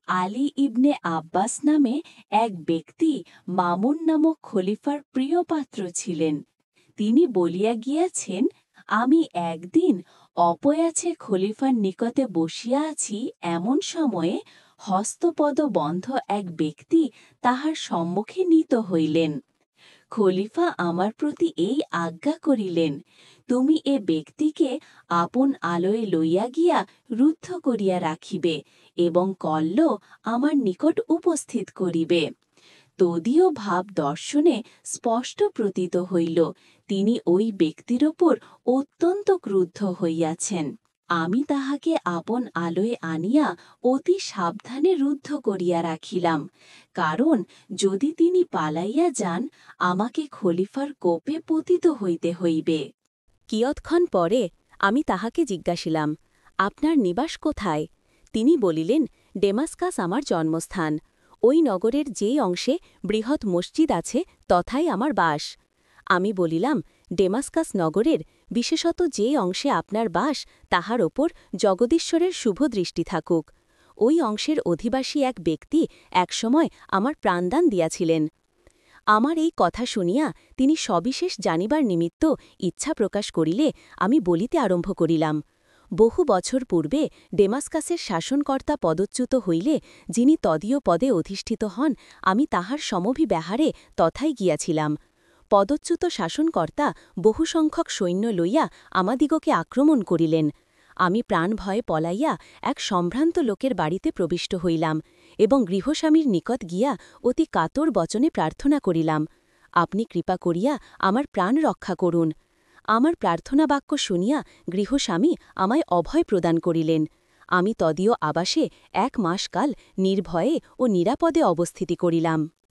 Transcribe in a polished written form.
আলী ইবনে আব্বাস নামে এক ব্যক্তি মামুন নামক খলিফার প্রিয় পাত্র ছিলেন। তিনি বলিয়া গিয়াছেন, আমি একদিন অপয়াছে খলিফার নিকটে বসিয়া আছি, এমন সময়ে হস্তপদ বন্ধ এক ব্যক্তি তাহার সম্মুখে নীত হইলেন। খলিফা আমার প্রতি এই আজ্ঞা করিলেন, তুমি এ ব্যক্তিকে আপন আলোয় লইয়া গিয়া রুদ্ধ করিয়া রাখিবে এবং কল্ল আমার নিকট উপস্থিত করিবে। তদীয় ভাব দর্শনে স্পষ্ট প্রতীত হইল, তিনি ওই ব্যক্তির ওপর অত্যন্ত ক্রুদ্ধ হইয়াছেন। আমি তাহাকে আপন আলোয় আনিয়া অতি সাবধানে রুদ্ধ করিয়া রাখিলাম, কারণ যদি তিনি পালাইয়া যান, আমাকে খলিফার কোপে পতিত হইতে হইবে। কিয়ৎক্ষণ পরে আমি তাহাকে জিজ্ঞাসিলাম, আপনার নিবাস কোথায়? তিনি বলিলেন, ডেমাস্কাস আমার জন্মস্থান। ওই নগরের যেই অংশে বৃহৎ মসজিদ আছে তথায় আমার বাস। আমি বলিলাম, ডেমাস্কাস নগরের বিশেষত যে অংশে আপনার বাস তাহার ওপর জগদীশ্বরের শুভ দৃষ্টি থাকুক। ওই অংশের অধিবাসী এক ব্যক্তি একসময় আমার প্রাণদান দিয়াছিলেন। আমার এই কথা শুনিয়া তিনি সবিশেষ জানিবার নিমিত্ত ইচ্ছা প্রকাশ করিলে আমি বলিতে আরম্ভ করিলাম, বহু বছর পূর্বে ডেমাস্কাসের শাসনকর্তা পদচ্যুত হইলে যিনি তদীয় পদে অধিষ্ঠিত হন, আমি তাহার সমভিব্যাহারে তথায় গিয়াছিলাম। পদচ্যুত শাসনকর্তা বহুসংখ্যক সৈন্য লইয়া আমাদিগকে আক্রমণ করিলেন। আমি প্রাণভয়ে পলাইয়া এক সম্ভ্রান্ত লোকের বাড়িতে প্রবিষ্ট হইলাম এবং গৃহস্বামীর নিকট গিয়া অতি কাতর বচনে প্রার্থনা করিলাম, আপনি কৃপা করিয়া আমার প্রাণ রক্ষা করুন। আমার প্রার্থনা বাক্য শুনিয়া গৃহস্বামী আমায় অভয় প্রদান করিলেন। আমি তদীয় আবাসে 1 মাস কাল নির্ভয়ে ও নিরাপদে অবস্থিতি করিলাম।